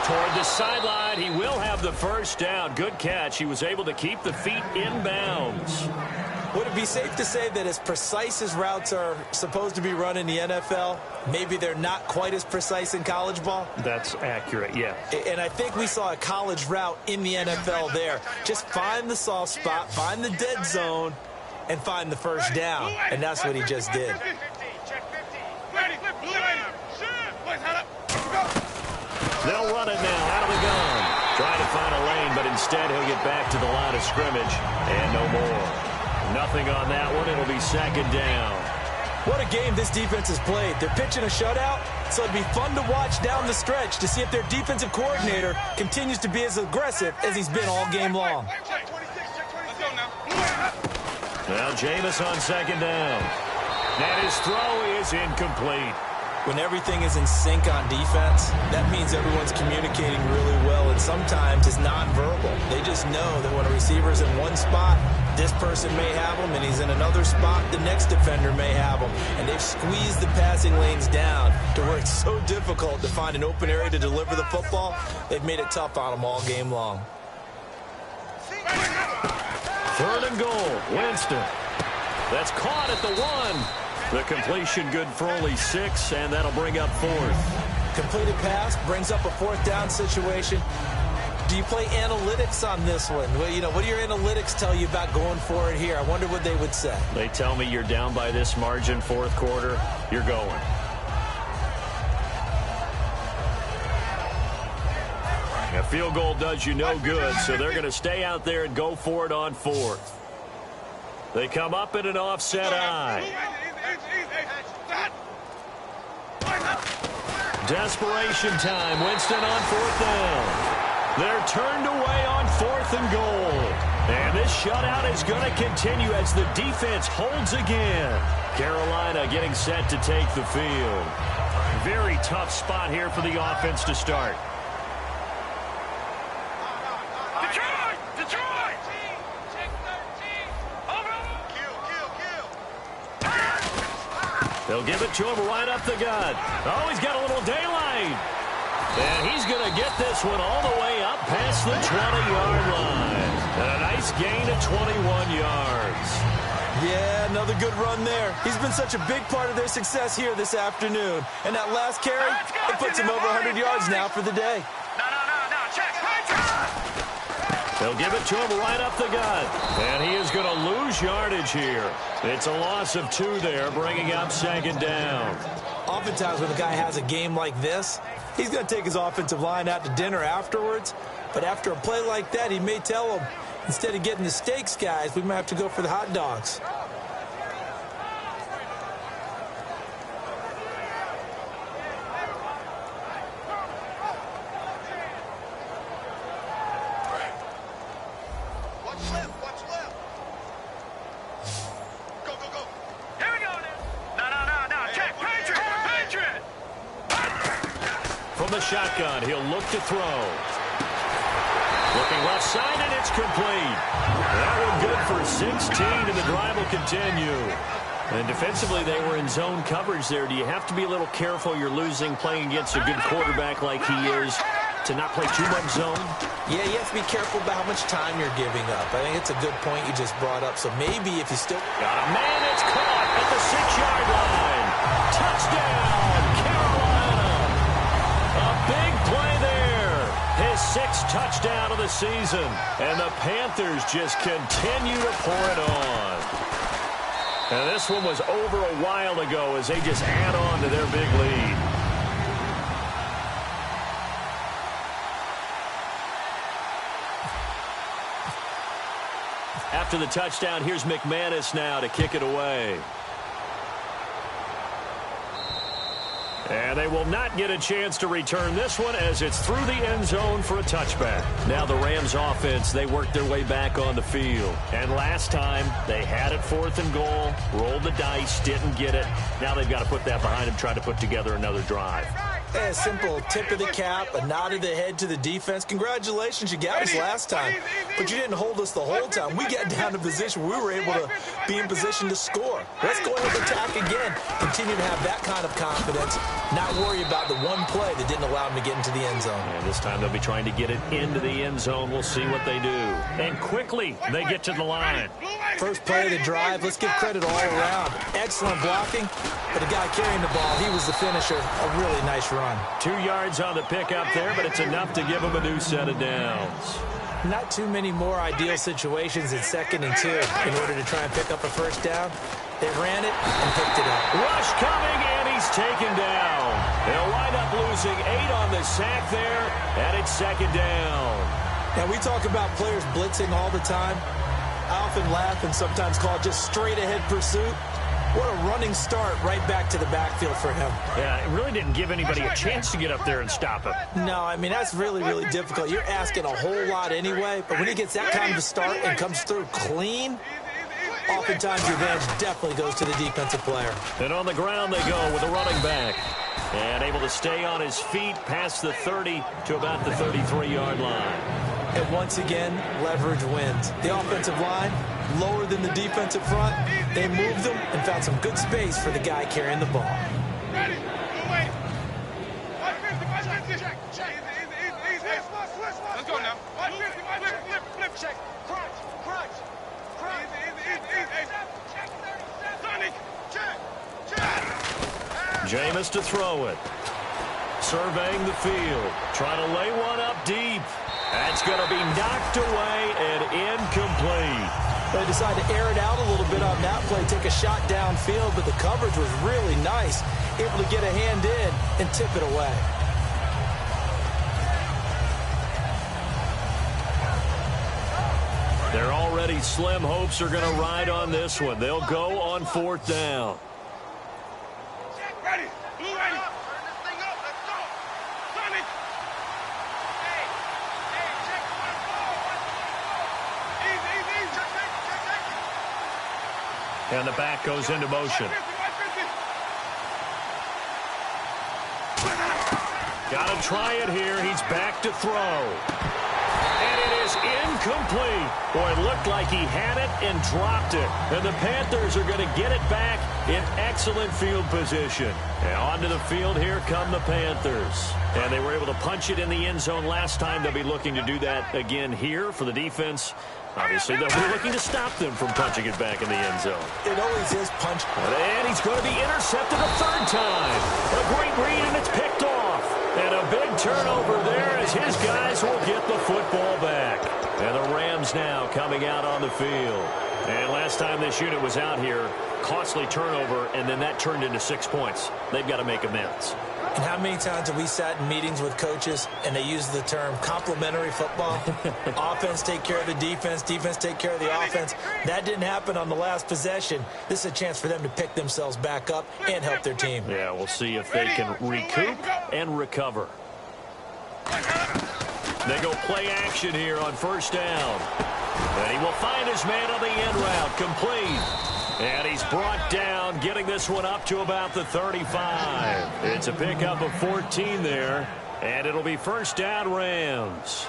B: Toward the sideline, he will have the first down. Good catch. He was able to keep the feet in bounds.
C: Would it be safe to say that as precise as routes are supposed to be run in the NFL, maybe they're not quite as precise in college ball?
B: That's accurate, yeah.
C: And I think we saw a college route in the NFL there. Just find the soft spot, find the dead zone, and find the first down. And that's what he just did.
B: They'll run it now out of the gun. Trying to find a lane, but instead he'll get back to the line of scrimmage. And no more. Nothing on that one. It'll be 2nd down.
C: What a game this defense has played. They're pitching a shutout, so it'd be fun to watch down the stretch to see if their defensive coordinator continues to be as aggressive as he's been all game long.
B: Now Jameis on 2nd down. And his throw is incomplete.
C: When everything is in sync on defense, that means everyone's communicating really well, and sometimes it's nonverbal. They just know that when a receiver's in one spot, this person may have him, and he's in another spot, the next defender may have him. And they've squeezed the passing lanes down to where it's so difficult to find an open area to deliver the football. They've made it tough on them all game long.
B: 3rd and goal, Winston. That's caught at the 1. The completion good for only 6, and that'll bring up 4th.
C: Completed pass brings up a 4th down situation. Do you play analytics on this one? Well, you know, what do your analytics tell you about going for it here? I wonder what they would say.
B: They tell me you're down by this margin 4th quarter, you're going. A field goal does you no good, so they're going to stay out there and go for it on 4th. They come up in an offset eye. Desperation time. Winston on 4th down. They're turned away on 4th and goal. And this shutout is going to continue as the defense holds again. Carolina getting set to take the field. Very tough spot here for the offense to start. They'll give it to him right up the gut. Oh, he's got a little daylight. And he's going to get this one all the way up past the 20-yard line. And a nice gain of 21 yards.
C: Yeah, another good run there. He's been such a big part of their success here this afternoon. And that last carry, it puts him over 100 yards now for the day.
B: They'll give it to him right up the gut. And he is going to lose yardage here. It's a loss of 2 there, bringing up 2nd down.
C: Oftentimes when a guy has a game like this, He's going to take his offensive line out to dinner afterwards. But after a play like that, he may tell them, instead of getting the steaks, guys, we might have to go for the hot dogs.
B: From the shotgun, he'll look to throw. Looking left side, and it's complete. That one good for 16, and the drive will continue. And defensively, they were in zone coverage there. Do you have to be a little careful? You're losing playing against a good quarterback like he is to not play too much zone?
C: Yeah, you have to be careful about how much time you're giving up. I think it's a good point you just brought up. So maybe if you still...
B: Got a man, it's caught at the 6-yard line. Touchdown, Carolina. A big play there. His 6th touchdown of the season. And the Panthers just continue to pour it on. And this one was over a while ago as they just add on to their big lead. After the touchdown, here's McManus now to kick it away. And they will not get a chance to return this one as it's through the end zone for a touchback. Now the Rams offense, they worked their way back on the field. And last time, they had it 4th and goal, rolled the dice, didn't get it. Now they've got to put that behind them, try to put together another drive.
C: A simple tip of the cap, a nod of the head to the defense. Congratulations, you got us last time, but you didn't hold us the whole time. We got down to position. We were able to be in position to score. Let's go ahead and attack again. Continue to have that kind of confidence. Not worry about the one play that didn't allow them to get into the end zone.
B: And this time they'll be trying to get it into the end zone. We'll see what they do. And quickly, they get to the line.
C: First play of the drive. Let's give credit all around. Excellent blocking. But the guy carrying the ball, he was the finisher. A really nice run.
B: 2 yards on the pickup there, but it's enough to give him a new set of downs.
C: Not too many more ideal situations in 2nd and 2 in order to try and pick up a first down. They ran it and picked it up.
B: Rush coming, and he's taken down. They'll wind up losing 8 on the sack there, and it's 2nd down.
C: Now, we talk about players blitzing all the time. I often laugh and sometimes call it just straight-ahead pursuit. What a running start right back to the backfield for him.
B: Yeah, it really didn't give anybody a chance to get up there and stop him.
C: No, I mean, that's really, really difficult. You're asking a whole lot anyway, but when he gets that kind of a start and comes through clean, oftentimes your advantage definitely goes to the defensive player.
B: And on the ground they go with a running back. And able to stay on his feet past the 30 to about the 33-yard line.
C: And once again, leverage wins. The offensive line, lower than the defensive front. They moved them and found some good space for the guy carrying the ball.
D: Ready? Wait. 150, check. Easy. Let's go now. 150, flip, check. Crunch. Easy. Sonic, check.
B: Jameis to throw it. Surveying the field. Trying to lay one up deep. That's going to be knocked away and incomplete.
C: They decided to air it out a little bit on that play, take a shot downfield, but the coverage was really nice. Able to get a hand in and tip it away.
B: Their already slim hopes are going to ride on this one. They'll go on 4th down.
D: Ready. Blue ready. Turn this thing up. Let's go. Sonic. Hey, check 1-4. Easy. Check.
B: And the back goes into motion.
D: 150.
B: Got to try it here. He's back to throw. And it is incomplete. Boy, it looked like he had it and dropped it. And the Panthers are going to get it back in excellent field position. And onto the field, here come the Panthers. And they were able to punch it in the end zone last time. They'll be looking to do that again here for the defense. Obviously, they'll be looking to stop them from punching it back in the end zone.
C: It always is punch.
B: And he's going to be intercepted a 3rd time. A great read, and it's picked off. And a big turnover there as his guys will get the football back. And the Rams now coming out on the field. And last time this unit was out here, costly turnover, and then that turned into 6 points. They've got to make amends.
C: And how many times have we sat in meetings with coaches and they use the term complementary football? Offense take care of the defense, defense take care of the offense. That didn't happen on the last possession. This is a chance for them to pick themselves back up and help their team.
B: Yeah, we'll see if they can recoup and recover. They go play action here on first down. And he will find his man on the end route, complete. And he's brought down, getting this one up to about the 35. It's a pickup of 14 there, and it'll be first down Rams.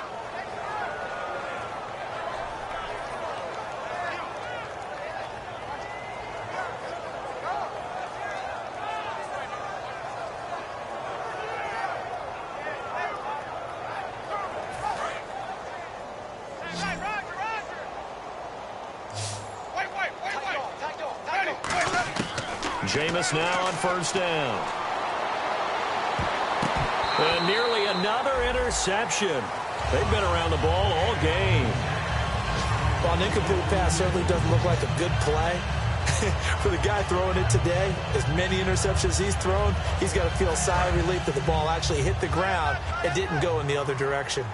B: Jameis now on first down. And nearly another interception. They've been around the ball all game.
C: Well, an incomplete pass certainly doesn't look like a good play. For the guy throwing it today, as many interceptions he's thrown, he's got to feel a sigh of relief that the ball actually hit the ground and didn't go in the other direction.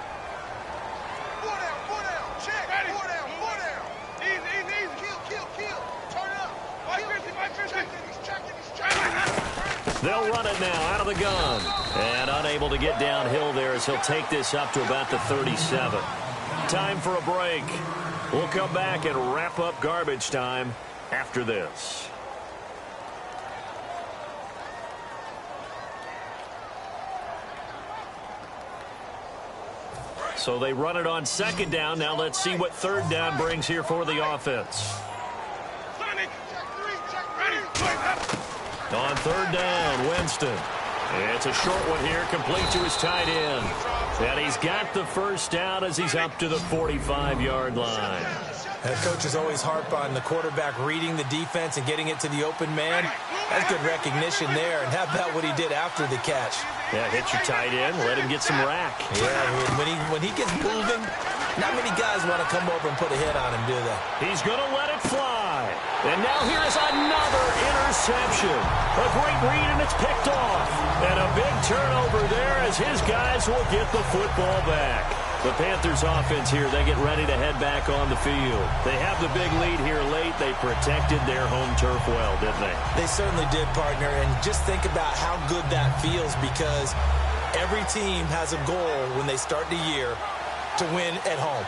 B: They'll run it now out of the gun. And unable to get downhill there as he'll take this up to about the 37. Time for a break. We'll come back and wrap up garbage time after this. So they run it on second down. Now let's see what third down brings here for the offense. On third down, Winston. It's a short one here, complete to his tight end. And he's got the first down as he's up to the 45-yard line.
C: And coaches always harp on the quarterback reading the defense and getting it to the open man. That's good recognition there. And how about what he did after the catch?
B: Yeah, hit your tight end, let him get some rack.
C: Yeah, when he gets moving, not many guys want to come over and put a hit on him, do they?
B: He's going to let it fly. And now here is another interception. A great read, and it's picked off. And a big turnover there as his guys will get the football back. The Panthers offense here, they get ready to head back on the field. They have the big lead here late. They protected their home turf well, didn't they?
C: They certainly did, partner. And just think about how good that feels, because every team has a goal when they start the year to win at home.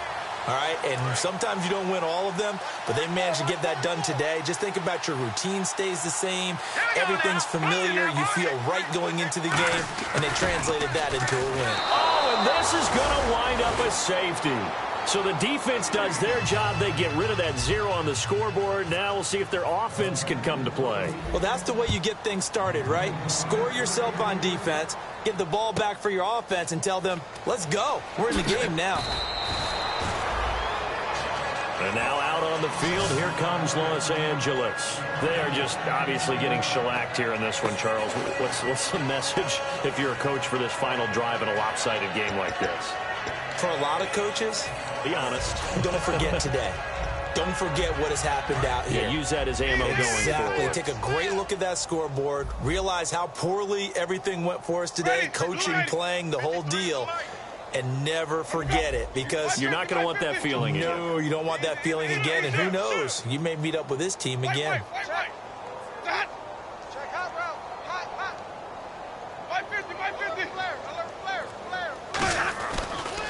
C: All right, and sometimes you don't win all of them, but they managed to get that done today. Just think about your routine stays the same. Everything's familiar. You feel right going into the game, and they translated that into a win.
B: Oh, and this is going to wind up a safety. So the defense does their job. They get rid of that 0 on the scoreboard. Now we'll see if their offense can come to play.
C: Well, that's the way you get things started, right? Score yourself on defense, get the ball back for your offense, and tell them, let's go. We're in the game now.
B: And now out on the field, here comes Los Angeles. They are just obviously getting shellacked here in this one, Charles. What's the message if you're a coach for this final drive in a lopsided game like this?
C: For a lot of coaches,
B: be honest.
C: Don't forget today. Don't forget what has happened out here.
B: Yeah, use that as ammo going forward.
C: Exactly. Take a great look at that scoreboard. Realize how poorly everything went for us today. Coaching, playing, the whole deal. And never forget it, because
B: you're not going to want that feeling again.
C: No, you don't want that feeling again. And who knows? You may meet up with this team again.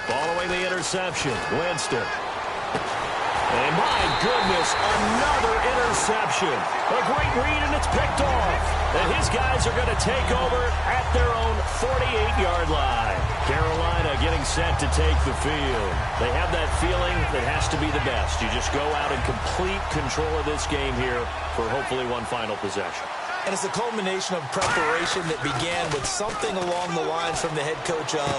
B: Following the interception, Winston. And my goodness, another interception. A great read, and it's picked off. And his guys are going to take over at their own 48-yard line. Carolina getting set to take the field. They have that feeling that has to be the best. You just go out and complete control of this game here for hopefully one final possession.
C: And it's a culmination of preparation that began with something along the lines from the head coach of,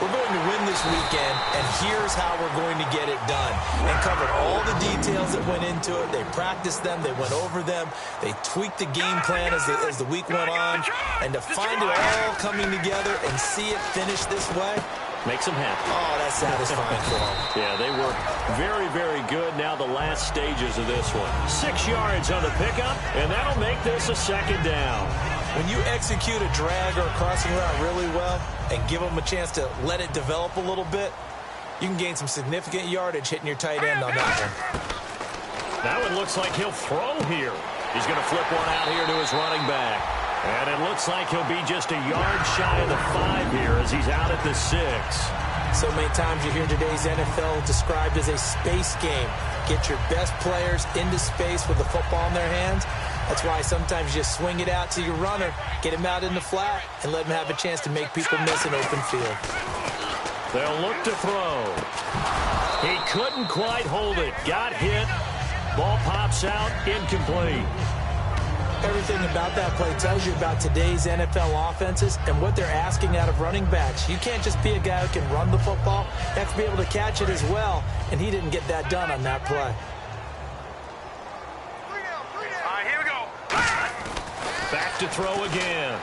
C: we're going to win this weekend, and here's how we're going to get it done. And covered all the details that went into it. They practiced them. They went over them. They tweaked the game plan as the week went on. And to find it all coming together and see it finish this way,
B: makes them happy.
C: Oh, that's satisfying for them.
B: Yeah, they work very, very good. Now the last stages of this one. 6 yards on the pickup, and that'll make this a second down.
C: When you execute a drag or a crossing route really well and give them a chance to let it develop a little bit, you can gain some significant yardage hitting your tight end on that one.
B: Now it looks like he'll throw here. He's going to flip one out here to his running back. And it looks like he'll be just a yard shy of the 5 here as he's out at the 6.
C: So many times you hear today's NFL described as a space game. Get your best players into space with the football in their hands. That's why sometimes you just swing it out to your runner, get him out in the flat, and let him have a chance to make people miss an open field.
B: They'll look to throw. He couldn't quite hold it. Got hit. Ball pops out, incomplete.
C: Everything about that play tells you about today's NFL offenses and what they're asking out of running backs. You can't just be a guy who can run the football. You have to be able to catch it as well, and he didn't get that done on that play.
D: All right, here we go.
B: Back to throw again.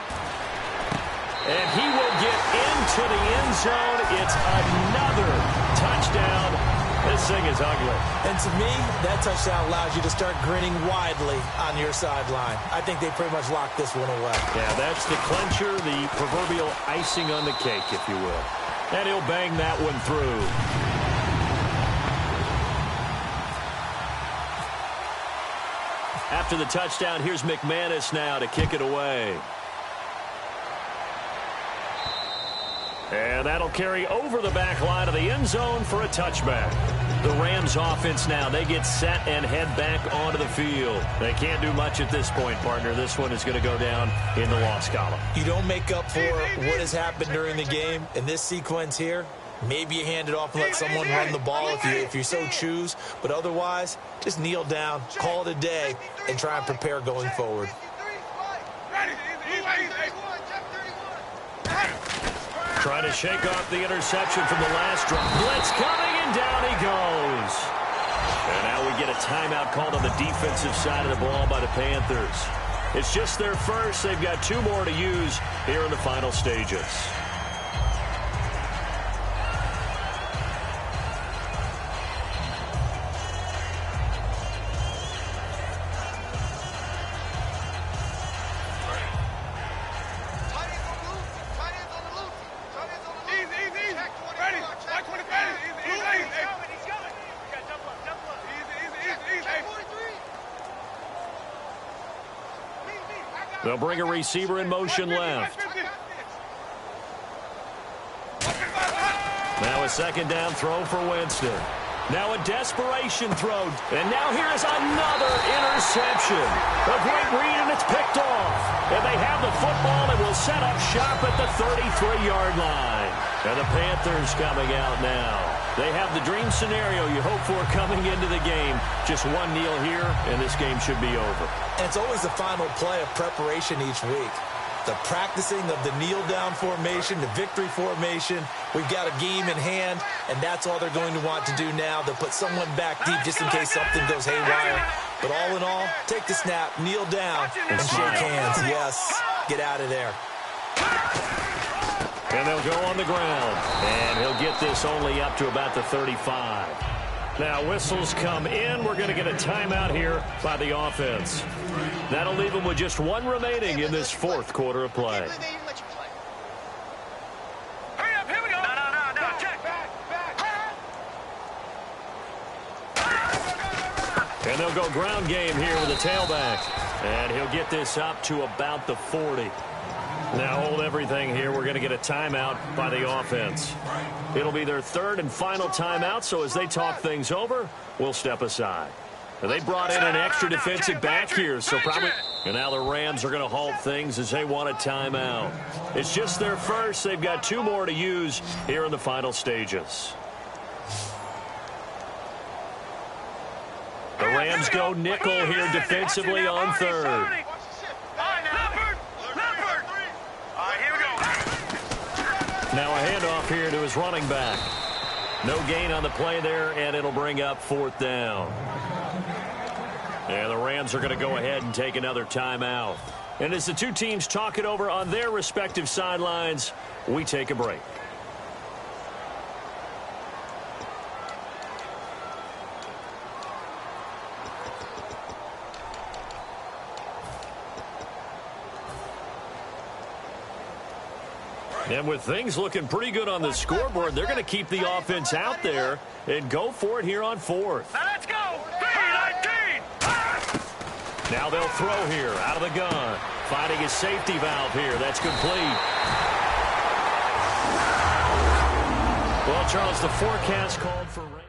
B: And he will get into the end zone. It's another touchdown. This thing is ugly.
C: And to me, that touchdown allows you to start grinning widely on your sideline. I think they pretty much locked this one away.
B: Yeah, that's the clincher, the proverbial icing on the cake, if you will. And he'll bang that one through. After the touchdown, here's McManus now to kick it away. And that'll carry over the back line of the end zone for a touchback. The Rams offense now, they get set and head back onto the field. They can't do much at this point, partner. This one is going to go down in the loss column.
C: You don't make up for what has happened during the game. In this sequence here, maybe you hand it off and let someone run the ball if you so choose. But otherwise, just kneel down, call it a day, and try and prepare going forward.
B: Trying to shake off the interception from the last drive. Blitz coming, and down he goes. And now we get a timeout called on the defensive side of the ball by the Panthers. It's just their first. They've got 2 more to use here in the final stages. They'll bring a receiver in motion left. Now a second down throw for Winston. Now a desperation throw. And now here's another interception. A great read, and it's picked off. And they have the football and will set up shop at the 33-yard line. And the Panthers coming out now. They have the dream scenario you hope for coming into the game. Just one kneel here, and this game should be over.
C: And it's always the final play of preparation each week. The practicing of the kneel-down formation, the victory formation. We've got a game in hand, and that's all they're going to want to do now. They'll put someone back deep just in case something goes haywire. But all in all, take the snap, kneel down, and shake hands. Yes, get out of there.
B: And they'll go on the ground. And he'll get this only up to about the 35. Now whistles come in. We're going to get a timeout here by the offense. That'll leave them with just 1 remaining in this 4th quarter of play.
D: Hurry up, here we go. No, check.
B: And they'll go ground game here with a tailback. And he'll get this up to about the 40. Now hold everything here. We're going to get a timeout by the offense. It'll be their 3rd and final timeout, so as they talk things over, we'll step aside. Now, they brought in an extra defensive back here, so probably... And now the Rams are going to halt things as they want a timeout. It's just their first. They've got 2 more to use here in the final stages. The Rams go nickel here defensively on 3rd. Now a handoff here to his running back. No gain on the play there, and it'll bring up 4th down. And the Rams are going to go ahead and take another timeout. And as the 2 teams talk it over on their respective sidelines, we take a break. And with things looking pretty good on the scoreboard, they're going to keep the offense out there and go for it here on fourth.
D: Now let's go. 319.
B: Now they'll throw here out of the gun. Finding his safety valve here. That's complete. Well, Charles, the forecast called for rain.